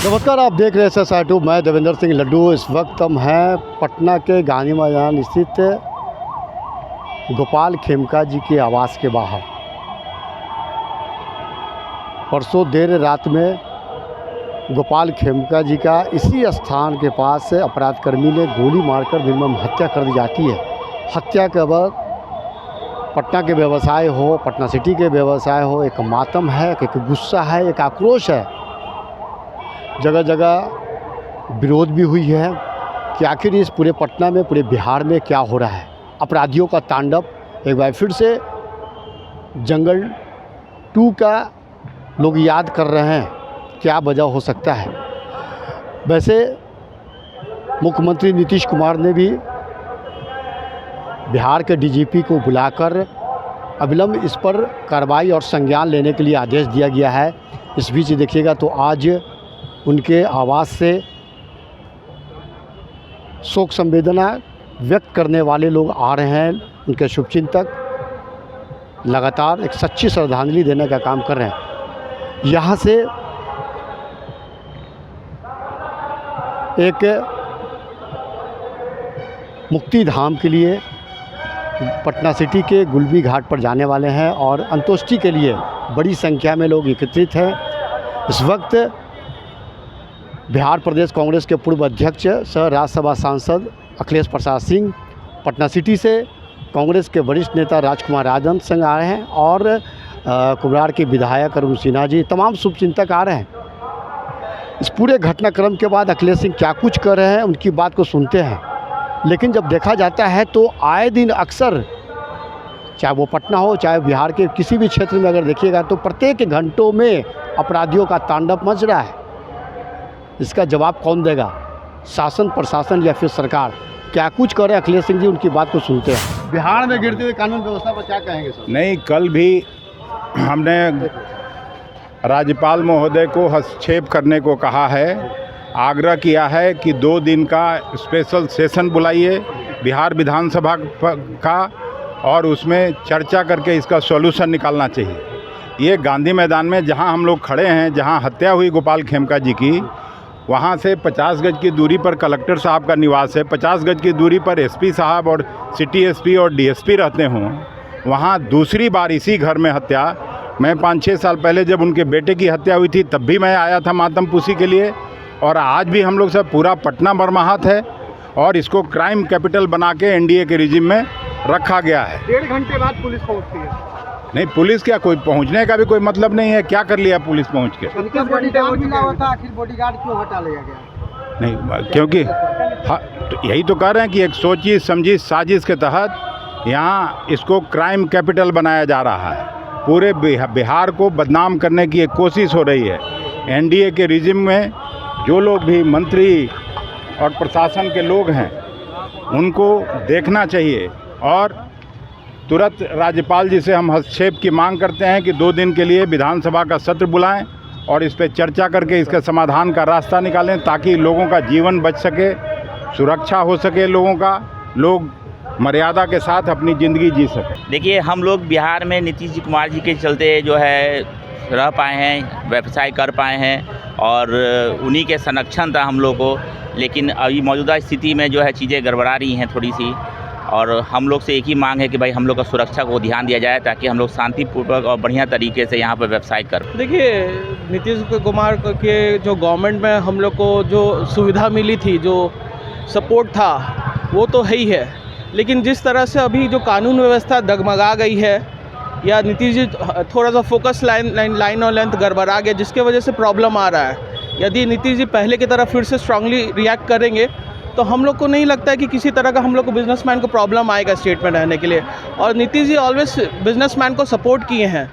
नमस्कार, आप देख रहे हैं SR2। मैं देवेंद्र सिंह लड्डू। इस वक्त हम हैं पटना के गांधी मैदान स्थित गोपाल खेमका जी के आवास के बाहर। परसों देर रात में गोपाल खेमका जी का इसी स्थान के पास अपराधकर्मी ने गोली मारकर निर्मम हत्या कर दी जाती है। हत्या के बाद पटना के व्यवसाय हो, पटना सिटी के व्यवसाय हो, एक मातम है, एक गुस्सा है, एक आक्रोश है। जगह जगह विरोध भी हुई है कि आखिर इस पूरे पटना में, पूरे बिहार में क्या हो रहा है। अपराधियों का तांडव एक बार फिर से जंगल 2 का लोग याद कर रहे हैं। क्या वजह हो सकता है? वैसे मुख्यमंत्री नीतीश कुमार ने भी बिहार के DGP को बुलाकर अविलंब इस पर कार्रवाई और संज्ञान लेने के लिए आदेश दिया गया है। इस बीच देखिएगा तो आज उनके आवास से शोक संवेदना व्यक्त करने वाले लोग आ रहे हैं। उनके शुभचिंतक लगातार एक सच्ची श्रद्धांजलि देने का काम कर रहे हैं। यहाँ से एक मुक्ति धाम के लिए पटना सिटी के गुलबी घाट पर जाने वाले हैं और अंत्येष्टि के लिए बड़ी संख्या में लोग एकत्रित हैं। इस वक्त बिहार प्रदेश कांग्रेस के पूर्व अध्यक्ष सह राज्यसभा सांसद अखिलेश प्रसाद सिंह, पटना सिटी से कांग्रेस के वरिष्ठ नेता राजकुमार राजन संग आ रहे हैं और कुबरार के विधायक अरुण सिन्हा जी, तमाम शुभचिंतक आ रहे हैं। इस पूरे घटनाक्रम के बाद अखिलेश सिंह क्या कुछ कर रहे हैं, उनकी बात को सुनते हैं। लेकिन जब देखा जाता है तो आए दिन अक्सर, चाहे वो पटना हो चाहे बिहार के किसी भी क्षेत्र में अगर देखिएगा तो प्रत्येक घंटों में अपराधियों का तांडव मच रहा है। इसका जवाब कौन देगा? शासन, प्रशासन या फिर सरकार? क्या कुछ करे अखिलेश सिंह जी, उनकी बात को सुनते हैं। बिहार में गिरते हुए कानून व्यवस्था पर क्या कहेंगे सर? नहीं, कल भी हमने राज्यपाल महोदय को हस्तक्षेप करने को कहा है, आग्रह किया है कि 2 दिन का स्पेशल सेशन बुलाइए बिहार विधानसभा का और उसमें चर्चा करके इसका सॉल्यूशन निकालना चाहिए। ये गांधी मैदान में जहां हम लोग खड़े हैं, जहां हत्या हुई गोपाल खेमका जी की, वहाँ से 50 गज की दूरी पर कलेक्टर साहब का निवास है। 50 गज की दूरी पर SP साहब और सिटी SP और DSP रहते हों। वहाँ दूसरी बार इसी घर में हत्या। मैं 5-6 साल पहले जब उनके बेटे की हत्या हुई थी तब भी मैं आया था मातमपुसी के लिए, और आज भी हम लोग सब पूरा पटना मर्माहत है और इसको क्राइम कैपिटल बना के NDA के रिजिम में रखा गया है। 1.5 घंटे बाद पुलिस पहुँचती है। नहीं, पुलिस क्या, कोई पहुंचने का भी कोई मतलब नहीं है। क्या कर लिया पुलिस पहुंच के? आखिर बॉडीगार्ड क्यों हटा लिया गया? नहीं, क्योंकि तो यही तो कह रहे हैं कि एक सोची समझी साजिश के तहत यहाँ इसको क्राइम कैपिटल बनाया जा रहा है। पूरे बिहार को बदनाम करने की एक कोशिश हो रही है। NDA के रिजिम में जो लोग भी मंत्री और प्रशासन के लोग हैं उनको देखना चाहिए और तुरंत राज्यपाल जी से हम हस्तक्षेप की मांग करते हैं कि 2 दिन के लिए विधानसभा का सत्र बुलाएं और इस पर चर्चा करके इसके समाधान का रास्ता निकालें, ताकि लोगों का जीवन बच सके, सुरक्षा हो सके लोगों का, लोग मर्यादा के साथ अपनी ज़िंदगी जी सकें। देखिए, हम लोग बिहार में नीतीश जी कुमार जी के चलते जो है रह पाए हैं, व्यवसाय कर पाए हैं और उन्हीं के संरक्षण था हम लोग को। लेकिन अभी मौजूदा स्थिति में जो है चीज़ें गड़बड़ा रही हैं थोड़ी सी, और हम लोग से एक ही मांग है कि भाई हम लोग का सुरक्षा को ध्यान दिया जाए ताकि हम लोग शांतिपूर्वक और बढ़िया तरीके से यहाँ पर व्यवसाय कर। देखिए, नीतीश कुमार के जो गवर्नमेंट में हम लोग को जो सुविधा मिली थी, जो सपोर्ट था, वो तो है ही है। लेकिन जिस तरह से अभी जो कानून व्यवस्था डगमगा गई है, या नीतीश जी थोड़ा सा फोकस लाइन और लेंथ गड़बड़ा गया, जिसके वजह से प्रॉब्लम आ रहा है। यदि नीतीश जी पहले की तरह फिर से स्ट्रांगली रिएक्ट करेंगे तो हम लोग को नहीं लगता है कि किसी तरह का हम लोग को बिजनेसमैन को प्रॉब्लम आएगा स्टेट में रहने के लिए। और नीतीश जी ऑलवेज बिजनेसमैन को सपोर्ट किए हैं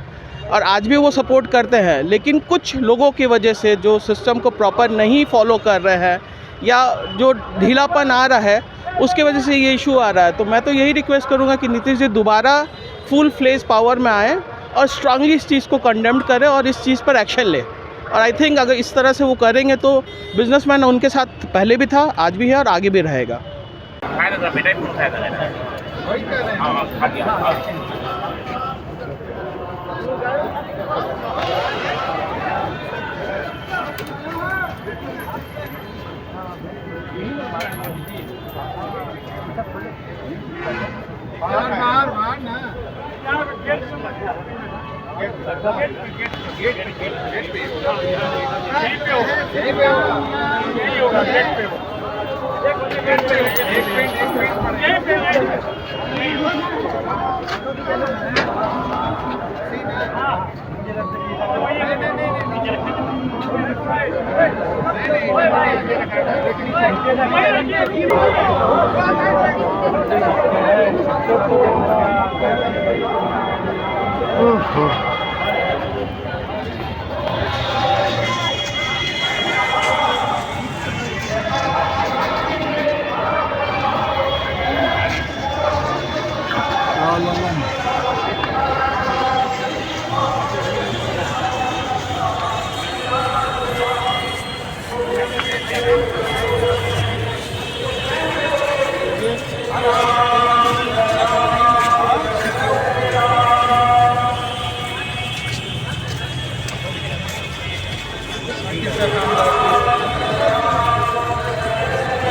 और आज भी वो सपोर्ट करते हैं। लेकिन कुछ लोगों की वजह से जो सिस्टम को प्रॉपर नहीं फॉलो कर रहे हैं या जो ढीलापन आ रहा है, उसके वजह से ये इशू आ रहा है। तो मैं तो यही रिक्वेस्ट करूँगा कि नीतीश जी दोबारा फुल फ्लेज पावर में आएँ और स्ट्रांगली इस चीज़ को कंडेम करें और इस चीज़ पर एक्शन ले। और आई थिंक अगर इस तरह से वो करेंगे तो बिजनेसमैन उनके साथ पहले भी था, आज भी है और आगे भी रहेगा।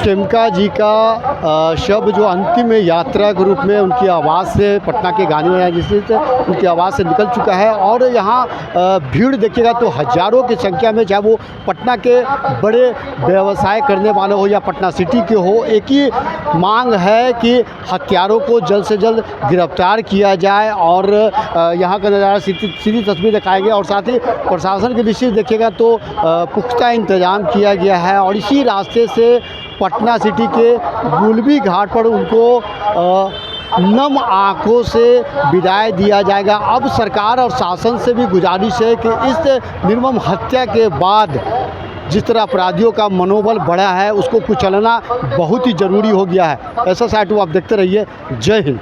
टेमका जी का शव जो अंतिम यात्रा के रूप में उनकी आवाज़ से पटना के गांधी मैदान स्थित उनकी आवाज़ से निकल चुका है। और यहाँ भीड़ देखिएगा तो हज़ारों की संख्या में, चाहे वो पटना के बड़े व्यवसाय करने वाले हो या पटना सिटी के हो, एक ही मांग है कि हत्यारों को जल्द से जल्द गिरफ्तार किया जाए। और यहाँ का नज़ारा सीधी तस्वीर दिखाया गया और साथ ही प्रशासन की दृष्टि से देखिएगा तो पुख्ता इंतजाम किया गया है। और इसी रास्ते से पटना सिटी के गुलबी घाट पर उनको नम आँखों से विदाई दिया जाएगा। अब सरकार और शासन से भी गुजारिश है कि इस निर्मम हत्या के बाद जिस तरह अपराधियों का मनोबल बढ़ा है उसको कुचलना बहुत ही ज़रूरी हो गया है। ऐसा साइट आप देखते रहिए। जय हिंद।